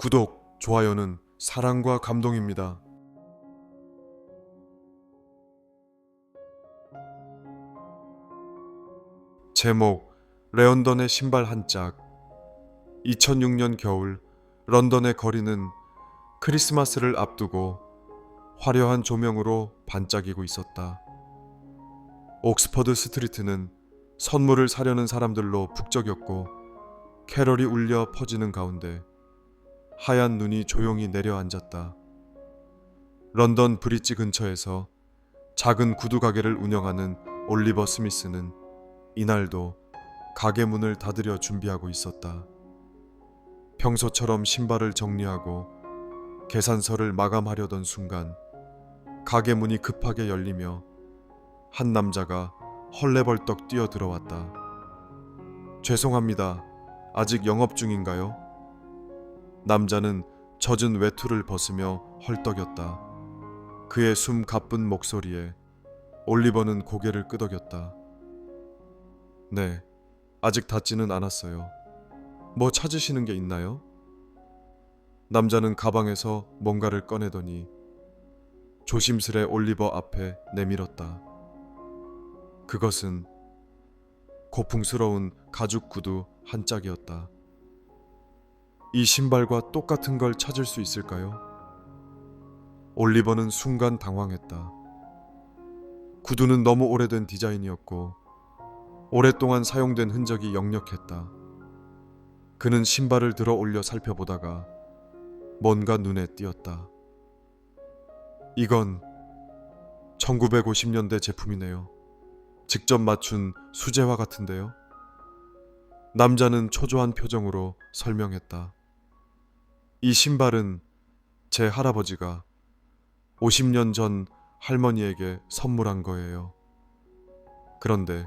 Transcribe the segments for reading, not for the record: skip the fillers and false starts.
구독, 좋아요는 사랑과 감동입니다. 제목, 레언던의 신발 한 짝. 2006년 겨울, 런던의 거리는 크리스마스를 앞두고 화려한 조명으로 반짝이고 있었다. 옥스퍼드 스트리트는 선물을 사려는 사람들로 북적였고 캐럴이 울려 퍼지는 가운데 하얀 눈이 조용히 내려앉았다. 런던 브릿지 근처에서 작은 구두 가게를 운영하는 올리버 스미스는 이날도 가게 문을 닫으려 준비하고 있었다. 평소처럼 신발을 정리하고 계산서를 마감하려던 순간 가게 문이 급하게 열리며 한 남자가 헐레벌떡 뛰어들어왔다. 죄송합니다. 아직 영업 중인가요? 남자는 젖은 외투를 벗으며 헐떡였다. 그의 숨 가쁜 목소리에 올리버는 고개를 끄덕였다. 네, 아직 닫지는 않았어요. 뭐 찾으시는 게 있나요? 남자는 가방에서 뭔가를 꺼내더니 조심스레 올리버 앞에 내밀었다. 그것은 고풍스러운 가죽 구두 한 짝이었다. 이 신발과 똑같은 걸 찾을 수 있을까요? 올리버는 순간 당황했다. 구두는 너무 오래된 디자인이었고 오랫동안 사용된 흔적이 역력했다. 그는 신발을 들어 올려 살펴보다가 뭔가 눈에 띄었다. 이건 1950년대 제품이네요. 직접 맞춘 수제화 같은데요. 남자는 초조한 표정으로 설명했다. 이 신발은 제 할아버지가 50년 전 할머니에게 선물한 거예요. 그런데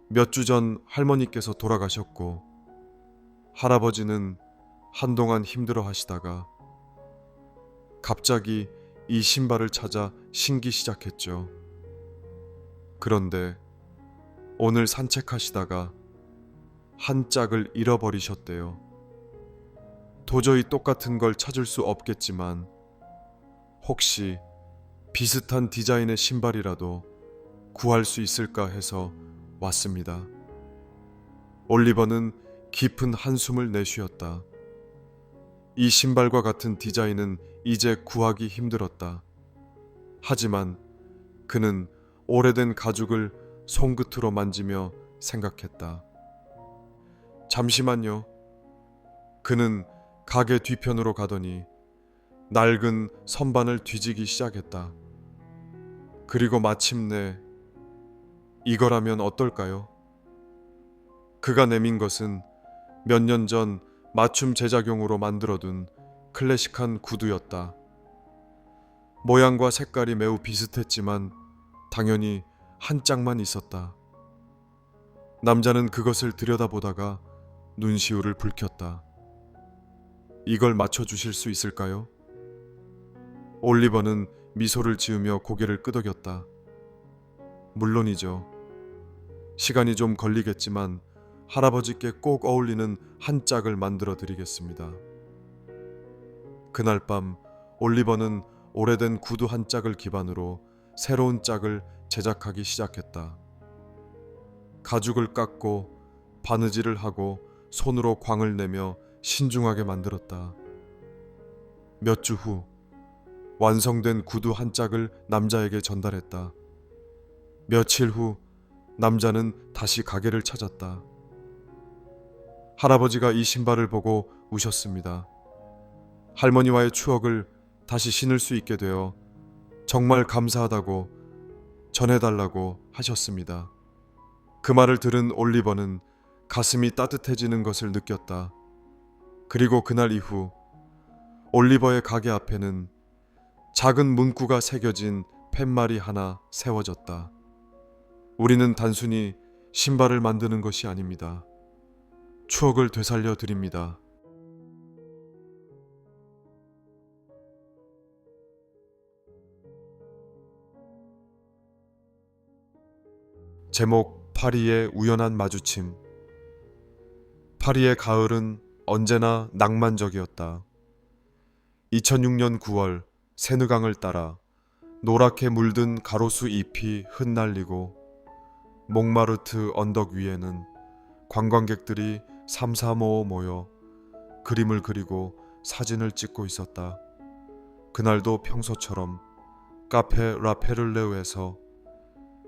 몇 주 전 할머니께서 돌아가셨고 할아버지는 한동안 힘들어 하시다가 갑자기 이 신발을 찾아 신기 시작했죠. 그런데 오늘 산책하시다가 한 짝을 잃어버리셨대요. 도저히 똑같은 걸 찾을 수 없겠지만 혹시 비슷한 디자인의 신발이라도 구할 수 있을까 해서 왔습니다. 올리버는 깊은 한숨을 내쉬었다. 이 신발과 같은 디자인은 이제 구하기 힘들었다. 하지만 그는 오래된 가죽을 손끝으로 만지며 생각했다. 잠시만요. 그는 가게 뒤편으로 가더니 낡은 선반을 뒤지기 시작했다. 그리고 마침내 이거라면 어떨까요? 그가 내민 것은 몇 년 전 맞춤 제작용으로 만들어둔 클래식한 구두였다. 모양과 색깔이 매우 비슷했지만 당연히 한 짝만 있었다. 남자는 그것을 들여다보다가 눈시울을 붉혔다. 이걸 맞춰주실 수 있을까요? 올리버는 미소를 지으며 고개를 끄덕였다. 물론이죠. 시간이 좀 걸리겠지만 할아버지께 꼭 어울리는 한 짝을 만들어 드리겠습니다. 그날 밤 올리버는 오래된 구두 한 짝을 기반으로 새로운 짝을 제작하기 시작했다. 가죽을 깎고 바느질을 하고 손으로 광을 내며 신중하게 만들었다. 몇 주 후 완성된 구두 한 짝을 남자에게 전달했다. 며칠 후 남자는 다시 가게를 찾았다. 할아버지가 이 신발을 보고 우셨습니다. 할머니와의 추억을 다시 신을 수 있게 되어 정말 감사하다고 전해달라고 하셨습니다. 그 말을 들은 올리버는 가슴이 따뜻해지는 것을 느꼈다. 그리고 그날 이후 올리버의 가게 앞에는 작은 문구가 새겨진 팻말이 하나 세워졌다. 우리는 단순히 신발을 만드는 것이 아닙니다. 추억을 되살려 드립니다. 제목, 파리의 우연한 마주침. 파리의 가을은 언제나 낭만적이었다. 2006년 9월 세느강을 따라 노랗게 물든 가로수 잎이 흩날리고 몽마르트 언덕 위에는 관광객들이 삼삼오오 모여 그림을 그리고 사진을 찍고 있었다. 그날도 평소처럼 카페 라페를레우에서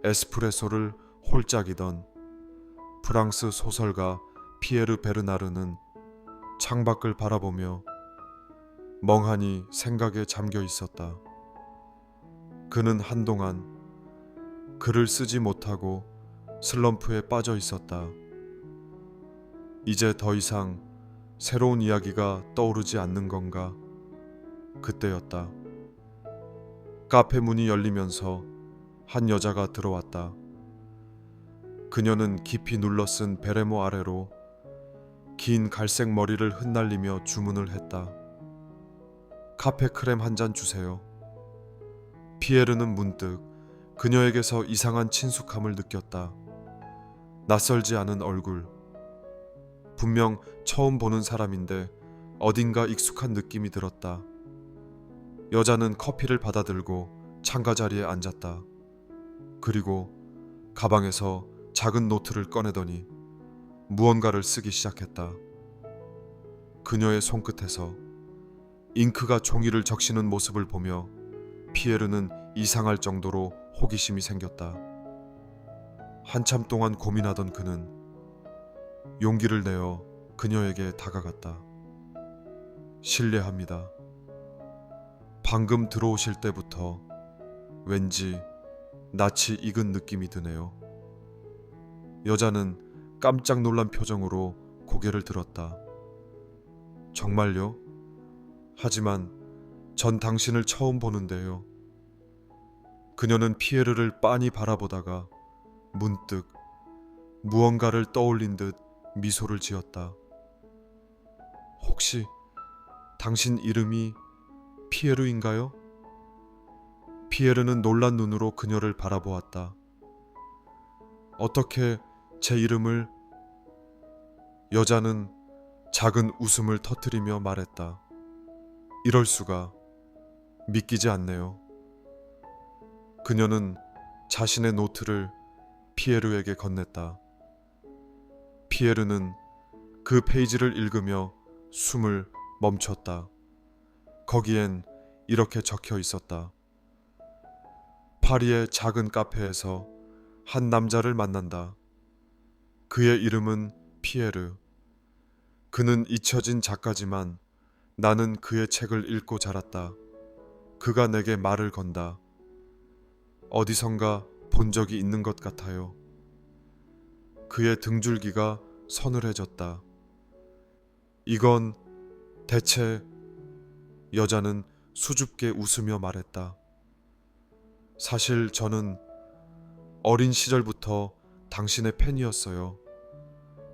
에스프레소를 홀짝이던 프랑스 소설가 피에르 베르나르는 창밖을 바라보며 멍하니 생각에 잠겨 있었다. 그는 한동안 글을 쓰지 못하고 슬럼프에 빠져 있었다. 이제 더 이상 새로운 이야기가 떠오르지 않는 건가? 그때였다. 카페 문이 열리면서 한 여자가 들어왔다. 그녀는 깊이 눌러쓴 베레모 아래로 긴 갈색 머리를 흩날리며 주문을 했다. 카페 크렘 한 잔 주세요. 피에르는 문득 그녀에게서 이상한 친숙함을 느꼈다. 낯설지 않은 얼굴. 분명 처음 보는 사람인데 어딘가 익숙한 느낌이 들었다. 여자는 커피를 받아들고 창가 자리에 앉았다. 그리고 가방에서 작은 노트를 꺼내더니 무언가를 쓰기 시작했다. 그녀의 손끝에서 잉크가 종이를 적시는 모습을 보며 피에르는 이상할 정도로 호기심이 생겼다. 한참 동안 고민하던 그는 용기를 내어 그녀에게 다가갔다. 실례합니다. 방금 들어오실 때부터 왠지 낯이 익은 느낌이 드네요. 여자는 깜짝 놀란 표정으로 고개를 들었다. 정말요? 하지만 전 당신을 처음 보는데요. 그녀는 피에르를 빤히 바라보다가 문득 무언가를 떠올린 듯 미소를 지었다. 혹시 당신 이름이 피에르인가요? 피에르는 놀란 눈으로 그녀를 바라보았다. 어떻게 제 이름을... 여자는 작은 웃음을 터뜨리며 말했다. 이럴 수가. 믿기지 않네요. 그녀는 자신의 노트를 피에르에게 건넸다. 피에르는 그 페이지를 읽으며 숨을 멈췄다. 거기엔 이렇게 적혀 있었다. 파리의 작은 카페에서 한 남자를 만난다. 그의 이름은 피에르. 그는 잊혀진 작가지만 나는 그의 책을 읽고 자랐다. 그가 내게 말을 건다. 어디선가 본 적이 있는 것 같아요. 그의 등줄기가 서늘해졌다. 이건 대체... 여자는 수줍게 웃으며 말했다. 사실 저는 어린 시절부터 당신의 팬이었어요.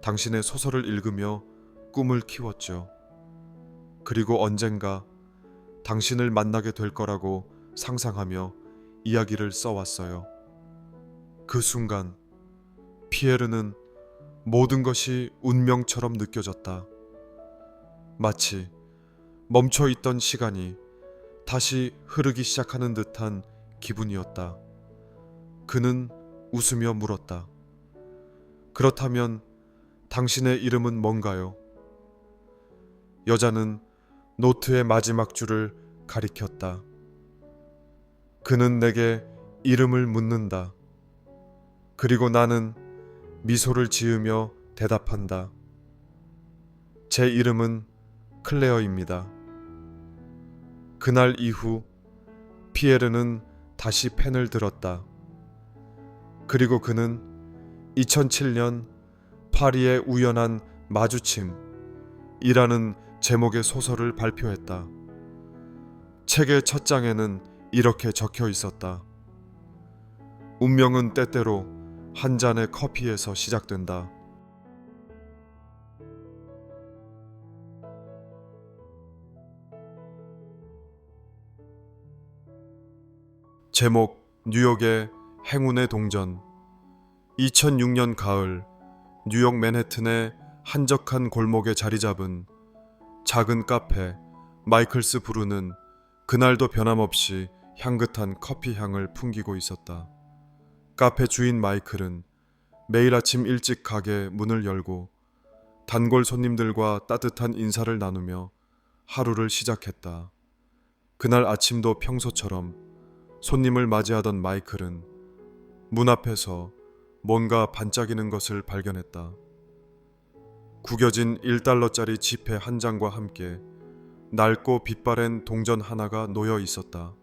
당신의 소설을 읽으며 꿈을 키웠죠. 그리고 언젠가 당신을 만나게 될 거라고 상상하며 이야기를 써왔어요. 그 순간 피에르는 모든 것이 운명처럼 느껴졌다. 마치 멈춰있던 시간이 다시 흐르기 시작하는 듯한 기분이었다. 그는 웃으며 물었다. 그렇다면 당신의 이름은 뭔가요? 여자는 노트의 마지막 줄을 가리켰다. 그는 내게 이름을 묻는다. 그리고 나는 미소를 지으며 대답한다. 제 이름은 클레어입니다. 그날 이후 피에르는 다시 펜을 들었다. 그리고 그는 2007년 파리의 우연한 마주침이라는 제목의 소설을 발표했다. 책의 첫 장에는 이렇게 적혀 있었다. 운명은 때때로 한 잔의 커피에서 시작된다. 제목 뉴욕의 행운의 동전. 2006년 가을 뉴욕 맨해튼의 한적한 골목에 자리 잡은 작은 카페 마이클스 브루는 그날도 변함없이 향긋한 커피 향을 풍기고 있었다. 카페 주인 마이클은 매일 아침 일찍 가게 문을 열고 단골 손님들과 따뜻한 인사를 나누며 하루를 시작했다. 그날 아침도 평소처럼 손님을 맞이하던 마이클은 문 앞에서 뭔가 반짝이는 것을 발견했다. 구겨진 1달러짜리 지폐 한 장과 함께 낡고 빛바랜 동전 하나가 놓여 있었다.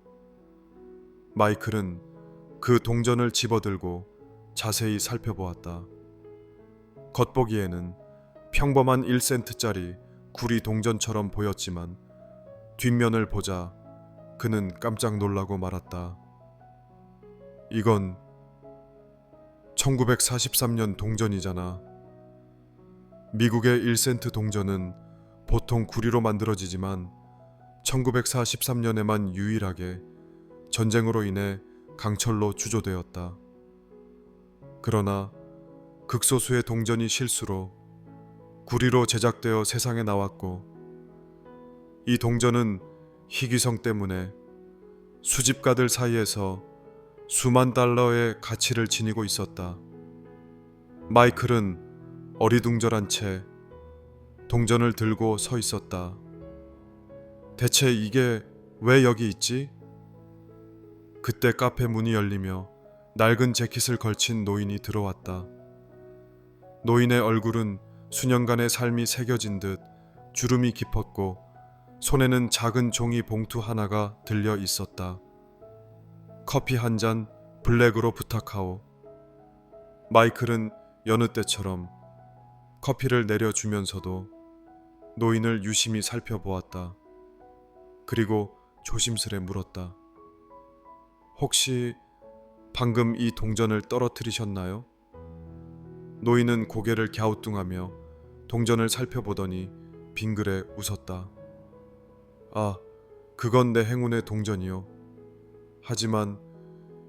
마이클은 그 동전을 집어들고 자세히 살펴보았다. 겉보기에는 평범한 1센트짜리 구리 동전처럼 보였지만 뒷면을 보자 그는 깜짝 놀라고 말았다. 이건 1943년 동전이잖아. 미국의 1센트 동전은 보통 구리로 만들어지지만 1943년에만 유일하게 전쟁으로 인해 강철로 주조되었다. 그러나 극소수의 동전이 실수로 구리로 제작되어 세상에 나왔고 이 동전은 희귀성 때문에 수집가들 사이에서 수만 달러의 가치를 지니고 있었다. 마이클은 어리둥절한 채 동전을 들고 서 있었다. 대체 이게 왜 여기 있지? 그때 카페 문이 열리며 낡은 재킷을 걸친 노인이 들어왔다. 노인의 얼굴은 수년간의 삶이 새겨진 듯 주름이 깊었고 손에는 작은 종이 봉투 하나가 들려 있었다. 커피 한 잔 블랙으로 부탁하오. 마이클은 여느 때처럼 커피를 내려주면서도 노인을 유심히 살펴보았다. 그리고 조심스레 물었다. 혹시 방금 이 동전을 떨어뜨리셨나요? 노인은 고개를 갸우뚱하며 동전을 살펴보더니 빙그레 웃었다. 아, 그건 내 행운의 동전이요. 하지만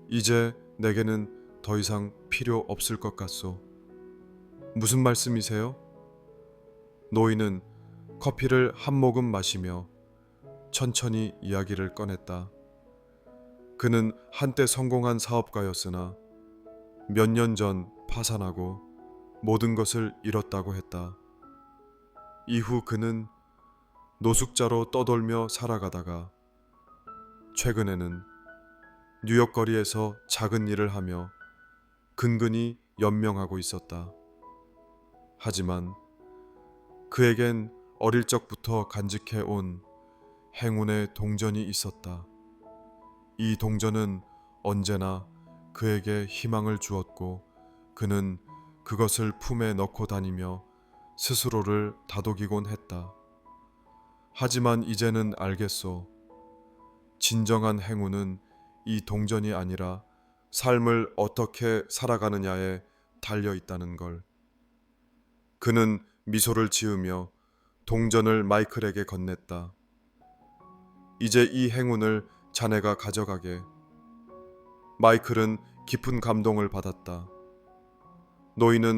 이제 내게는 더 이상 필요 없을 것 같소. 무슨 말씀이세요? 노인은 커피를 한 모금 마시며 천천히 이야기를 꺼냈다. 그는 한때 성공한 사업가였으나 몇 년 전 파산하고 모든 것을 잃었다고 했다. 이후 그는 노숙자로 떠돌며 살아가다가 최근에는 뉴욕 거리에서 작은 일을 하며 근근히 연명하고 있었다. 하지만 그에겐 어릴 적부터 간직해온 행운의 동전이 있었다. 이 동전은 언제나 그에게 희망을 주었고 그는 그것을 품에 넣고 다니며 스스로를 다독이곤 했다. 하지만 이제는 알겠소. 진정한 행운은 이 동전이 아니라 삶을 어떻게 살아가느냐에 달려 있다는 걸. 그는 미소를 지으며 동전을 마이클에게 건넸다. 이제 이 행운을 자네가 가져가게. 마이클은 깊은 감동을 받았다. 노인은